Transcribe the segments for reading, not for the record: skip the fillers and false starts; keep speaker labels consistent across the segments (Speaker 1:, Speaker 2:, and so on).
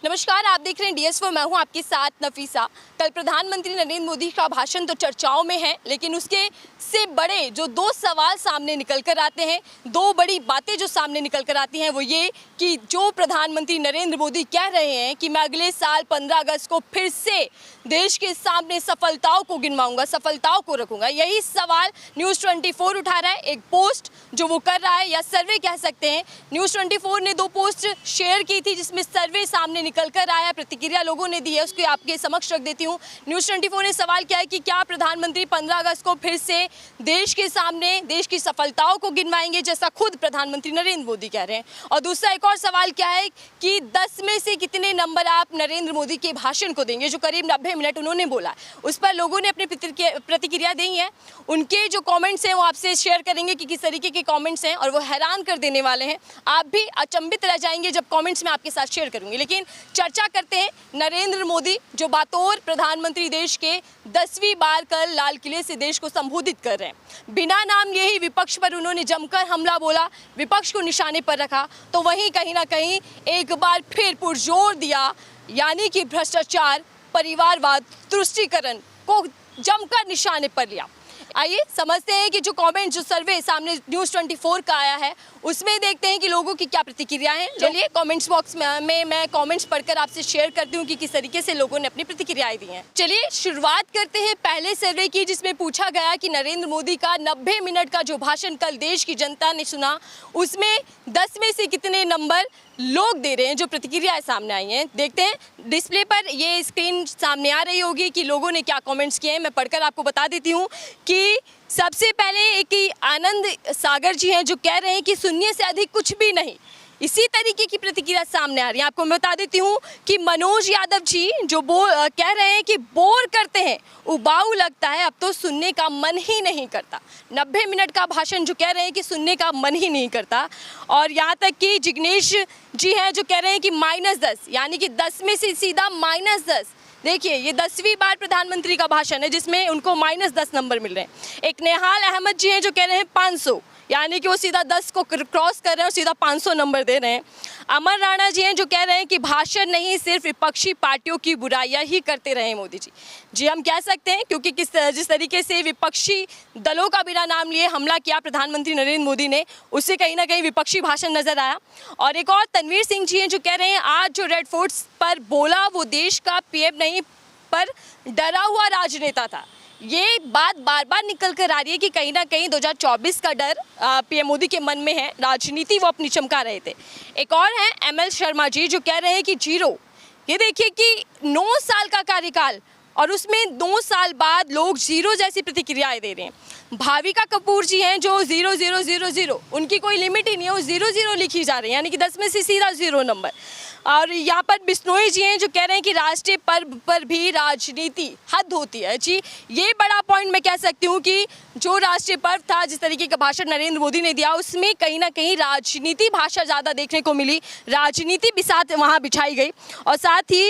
Speaker 1: नमस्कार, आप देख रहे हैं DS4। मैं हूं आपके साथ नफीसा। कल प्रधानमंत्री नरेंद्र मोदी का भाषण तो चर्चाओं में है, लेकिन उसके से बड़े जो दो सवाल सामने निकल कर आते हैं, दो बड़ी बातें जो सामने निकल कर आती हैं वो ये कि जो प्रधानमंत्री नरेंद्र मोदी कह रहे हैं कि मैं अगले साल 15 अगस्त को फिर से देश के सामने सफलताओं को गिनवाऊंगा, सफलताओं को रखूंगा। यही सवाल न्यूज़ 24 उठा रहा है। एक पोस्ट जो वो कर रहा है या सर्वे कह सकते हैं, न्यूज़ 24 ने 2 पोस्ट शेयर की थी जिसमें सर्वे सामने निकल कर आया, प्रतिक्रिया लोगों ने दी है, उसको आपके समक्ष रख देती हूँ। न्यूज़ 24 ने सवाल किया है कि क्या प्रधानमंत्री 15 अगस्त को फिर से देश के सामने देश की सफलताओं को गिनवाएंगे, जैसा खुद प्रधानमंत्री नरेंद्र मोदी कह रहे हैं। और दूसरा एक और सवाल क्या है कि 10 में से कितने नंबर आप नरेंद्र मोदी के भाषण को देंगे, जो करीब 90 मिनट उन्होंने बोला। उस पर लोगों ने अपनी प्रतिक्रिया दी है। उनके जो कमेंट्स हैं वो आपसे शेयर करेंगे कि किस तरीके के कमेंट्स हैं, और वो हैरान कर देने वाले हैं। आप भी अचंभित रह जाएंगे जब कमेंट्स में आपके साथ शेयर करूंगी। लेकिन चर्चा करते हैं नरेंद्र मोदी, जो बातौर प्रधानमंत्री देश के 10वीं बार कल लाल किले से देश को संबोधित कर रहे हैं। बिना नाम लिए ही विपक्ष पर उन्होंने जमकर हमला बोला, विपक्ष को निशाने पर रखा। तो वहीं कहीं ना कहीं एक बार फिर पुरजोर दिया, यानी कि भ्रष्टाचार, परिवारवाद, तुष्टीकरण को जमकर निशाने पर लिया। आइए समझते हैं कि जो कमेंट, जो सर्वे सामने न्यूज़ 24 का आया है, उसमें देखते हैं कि लोगों की क्या प्रतिक्रियाएं हैं। चलिए कमेंट्स बॉक्स में मैं कमेंट्स पढ़कर आपसे शेयर करती हूँ कि किस तरीके से लोगों ने अपनी प्रतिक्रियाएं दी हैं। चलिए शुरुआत करते हैं पहले सर्वे की, जिसमें पूछा गया कि नरेंद्र मोदी का 90 मिनट का जो भाषण कल देश की जनता ने सुना, उसमें 10 में से कितने नंबर लोग दे रहे हैं। जो प्रतिक्रियाएं सामने आई हैं, देखते हैं। डिस्प्ले पर ये स्क्रीन सामने आ रही होगी कि लोगों ने क्या कमेंट्स किए हैं। मैं पढ़कर आपको बता देती हूँ कि सबसे पहले एक आनंद सागर जी हैं, जो कह रहे हैं कि शून्य से अधिक कुछ भी नहीं। इसी तरीके की प्रतिक्रिया सामने आ रही है। आपको मैं बता देती हूँ कि मनोज यादव जी जो कह रहे हैं कि बोर करते हैं, उबाऊ लगता है, अब तो सुनने का मन ही नहीं करता। 90 मिनट का भाषण जो कह रहे हैं कि सुनने का मन ही नहीं करता। और यहाँ तक कि जिग्नेश जी हैं जो कह रहे हैं कि -10, यानी कि 10 में से सीधा -10। देखिए, ये 10वीं बार प्रधानमंत्री का भाषण है जिसमें उनको -10 नंबर मिल रहे हैं। एक नेहाल अहमद जी हैं जो कह रहे हैं 500, यानी कि वो सीधा 10 को क्रॉस कर रहे हैं और सीधा 500 नंबर दे रहे हैं। अमर राणा जी हैं जो कह रहे हैं कि भाषण नहीं, सिर्फ विपक्षी पार्टियों की बुराइयां ही करते रहे मोदी जी। जी हम कह सकते हैं, क्योंकि जिस तरीके से विपक्षी दलों का बिना नाम लिए हमला किया प्रधानमंत्री नरेंद्र मोदी ने, उससे कहीं ना कहीं विपक्षी भाषण नजर आया। और एक और तनवीर सिंह जी हैं जो कह रहे हैं आज जो रेड फोर्ट पर बोला वो देश का PM नहीं पर डरा हुआ राजनेता था। ये बात बार बार निकल कर आ रही है कि कहीं ना कहीं 2024 का डर PM मोदी के मन में है, राजनीति वो अपनी चमका रहे थे। एक और हैं ML शर्मा जी जो कह रहे हैं कि 0। ये देखिए कि 9 साल का कार्यकाल और उसमें 2 साल बाद लोग 0 जैसी प्रतिक्रियाएं दे रहे हैं। भाविका कपूर जी हैं जो 0, उनकी कोई लिमिट ही नहीं है, वो 0 लिखी जा रही है, यानी कि 10 में से सीधा 0 नंबर। और यहाँ पर बिश्नोई जी हैं जो कह रहे हैं कि राष्ट्रीय पर्व पर भी राजनीति हद होती है। जी ये बड़ा पॉइंट मैं कह सकती हूँ कि जो राष्ट्रीय पर्व था, जिस तरीके का भाषण नरेंद्र मोदी ने दिया, उसमें कहीं ना कहीं राजनीति भाषा ज़्यादा देखने को मिली, राजनीति भी साथ वहाँ बिछाई गई। और साथ ही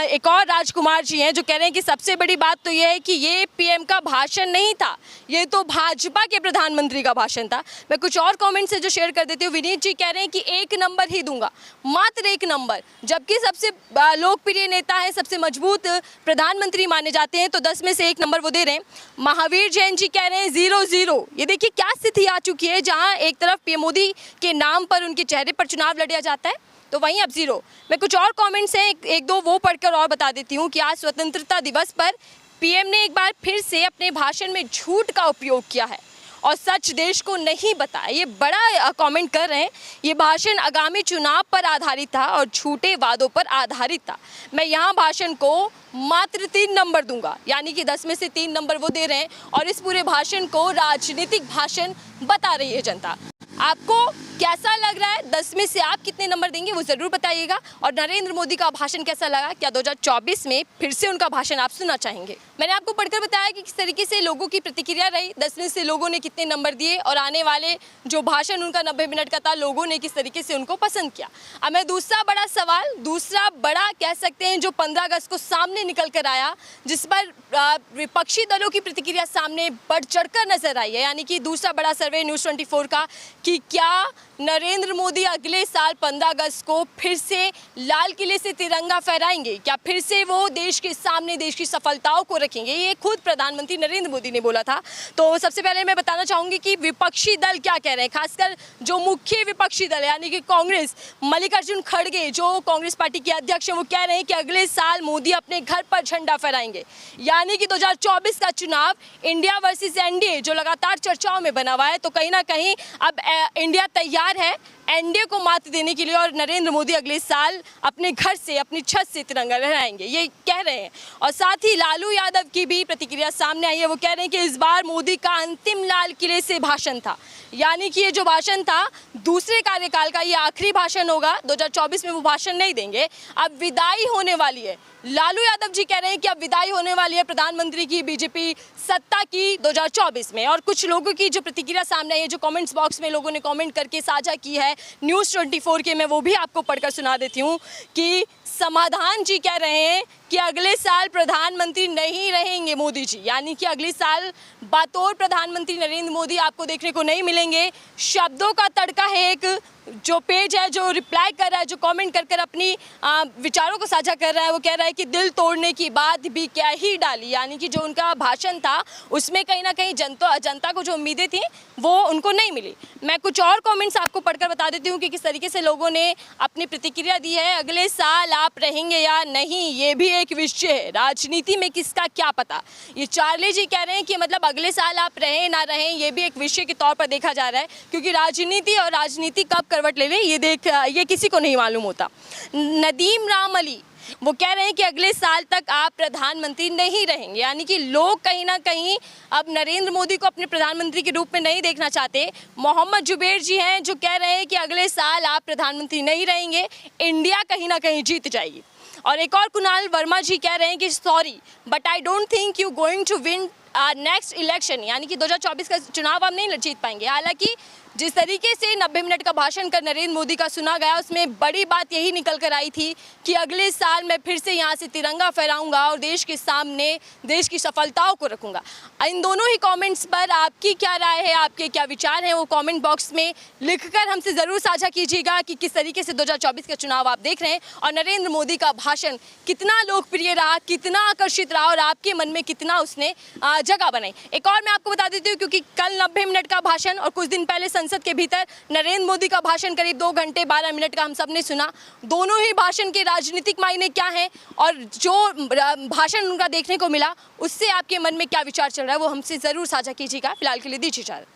Speaker 1: एक और राजकुमार जी हैं जो कह रहे हैं कि सबसे बड़ी बात तो ये है कि ये PM का भाषण नहीं था, ये तो भाजपा के प्रधानमंत्री का भाषण था। मैं कुछ और कमेंट से जो शेयर कर देती हूँ। विनीत जी कह रहे हैं कि 1 नंबर ही दूंगा, मात्र 1 नंबर, जबकि सबसे लोकप्रिय नेता है, सबसे मजबूत प्रधानमंत्री माने जाते हैं, तो 10 में से 1 नंबर वो दे रहे हैं। महावीर जैन जी कह रहे हैं 0। ये देखिए क्या स्थिति आ चुकी है, जहां एक तरफ PM मोदी के नाम पर, उनके चेहरे पर चुनाव लड़ा जाता है, तो वहीं अब 0। मैं कुछ और कमेंट्स हैं, एक दो वो पढ़कर और बता देती हूँ कि आज स्वतंत्रता दिवस पर PM ने एक बार फिर से अपने भाषण में झूठ का उपयोग किया है और सच देश को नहीं बताया। ये बड़ा कमेंट कर रहे हैं। ये भाषण आगामी चुनाव पर आधारित था और झूठे वादों पर आधारित था। मैं यहाँ भाषण को मात्र 3 नंबर दूंगा, यानी कि 10 में से 3 नंबर वो दे रहे हैं। और इस पूरे भाषण को राजनीतिक भाषण बता रही है जनता। आपको कैसा लग रहा है? 10 में से आप कितने नंबर देंगे वो ज़रूर बताइएगा। और नरेंद्र मोदी का भाषण कैसा लगा? क्या 2024 में फिर से उनका भाषण आप सुनना चाहेंगे? मैंने आपको पढ़कर बताया कि किस तरीके से लोगों की प्रतिक्रिया रही, 10 में से लोगों ने कितने नंबर दिए और आने वाले जो भाषण उनका 90 मिनट का था लोगों ने किस तरीके से उनको पसंद किया। अब मैं दूसरा बड़ा सवाल, दूसरा बड़ा कह सकते हैं जो 15 अगस्त को सामने निकल कर आया, जिस पर विपक्षी दलों की प्रतिक्रिया सामने बढ़ चढ़कर नजर आई है, यानी कि दूसरा बड़ा सर्वे न्यूज़ 24 का कि क्या नरेंद्र मोदी अगले साल 15 अगस्त को फिर से लाल किले से तिरंगा फहराएंगे, क्या फिर से वो देश के सामने देश की सफलताओं को रखेंगे। ये खुद प्रधानमंत्री नरेंद्र मोदी ने बोला था। तो सबसे पहले मैं बताना चाहूंगी कि विपक्षी दल क्या कह रहे हैं, खासकर जो मुख्य विपक्षी दल यानी कि कांग्रेस, मल्लिकार्जुन खड़गे जो कांग्रेस पार्टी के अध्यक्ष हैं, वो कह रहे हैं कि अगले साल मोदी अपने घर पर झंडा फहराएंगे, यानी कि 2024 का चुनाव इंडिया वर्सेस एनडीए जो लगातार चर्चाओं में बना हुआ है, तो कहीं ना कहीं अब इंडिया तैयार है एनडीए को मात देने के लिए और नरेंद्र मोदी अगले साल अपने घर से, अपनी छत से तिरंगा लहराएंगे, ये कह रहे हैं। और साथ ही लालू यादव की भी प्रतिक्रिया सामने आई है। वो कह रहे हैं कि इस बार मोदी का अंतिम लाल किले से भाषण था, यानी कि ये जो भाषण था दूसरे कार्यकाल का, ये आखिरी भाषण होगा, 2024 में वो भाषण नहीं देंगे, अब विदाई होने वाली है। लालू यादव जी कह रहे हैं कि अब विदाई होने वाली है प्रधानमंत्री की, बीजेपी सत्ता की 2024 में। और कुछ लोगों की जो प्रतिक्रिया सामने आई है, जो कमेंट्स बॉक्स में लोगों ने कमेंट करके साझा की है न्यूज़ 24 के, मैं वो भी आपको पढ़कर सुना देती हूँ कि समाधान जी कह रहे हैं कि अगले साल प्रधानमंत्री नहीं रहेंगे मोदी जी, यानी कि अगले साल बतौर प्रधानमंत्री नरेंद्र मोदी आपको देखने को नहीं मिलेंगे। शब्दों का तड़का है, एक जो पेज है जो रिप्लाई कर रहा है, जो कमेंट कर कर अपनी विचारों को साझा कर रहा है, वो कह रहा है कि दिल तोड़ने की बात भी क्या ही डाली, यानी कि जो उनका भाषण था उसमें कहीं ना कहीं जनता को जो उम्मीदें थी वो उनको नहीं मिली। मैं कुछ और कमेंट्स आपको पढ़कर बता देती हूँ कि किस तरीके से लोगों ने अपनी प्रतिक्रिया दी है। अगले साल आप रहेंगे या नहीं ये भी एक विषय है, राजनीति में किसका क्या पता। ये चार्ली जी कह रहे हैं कि मतलब अगले साल आप रहें ना रहें ये भी एक विषय के तौर पर देखा जा रहा है, क्योंकि राजनीति कब करवट ले ले ये किसी को नहीं मालूम होता। नदीम राम अली वो कह रहे हैं कि अगले साल तक आप प्रधानमंत्री नहीं रहेंगे, यानी कि लोग कहीं ना कहीं अब नरेंद्र मोदी को अपने प्रधानमंत्री के रूप में नहीं देखना चाहते। मोहम्मद जुबैर जी हैं जो कह रहे हैं कि अगले साल आप प्रधानमंत्री नहीं रहेंगे, इंडिया कहीं ना कहीं जीत जाएगी। और एक और कुणाल वर्मा जी कह रहे हैं कि sorry but I don't think you going to win next election, यानी कि 2024 का चुनाव हम नहीं जीत पाएंगे। हालांकि जिस तरीके से 90 मिनट का भाषण कर नरेंद्र मोदी का सुना गया, उसमें बड़ी बात यही निकल कर आई थी कि अगले साल मैं फिर से यहाँ से तिरंगा फहराऊंगा और देश के सामने देश की सफलताओं को रखूंगा। इन दोनों ही कमेंट्स पर आपकी क्या राय है, आपके क्या विचार हैं, वो कमेंट बॉक्स में लिखकर हमसे ज़रूर साझा कीजिएगा कि किस तरीके से 2024 का चुनाव आप देख रहे हैं और नरेंद्र मोदी का भाषण कितना लोकप्रिय रहा, कितना आकर्षित रहा और आपके मन में कितना उसने जगह बनाई। एक और मैं आपको बता देती हूँ, क्योंकि कल 90 मिनट का भाषण और कुछ दिन पहले संसद के भीतर नरेंद्र मोदी का भाषण करीब 2 घंटे 12 मिनट का हम सब ने सुना। दोनों ही भाषण के राजनीतिक मायने क्या हैं और जो भाषण उनका देखने को मिला उससे आपके मन में क्या विचार चल रहा है वो हमसे ज़रूर साझा कीजिएगा। फिलहाल के लिए दीजिए इजाज़त।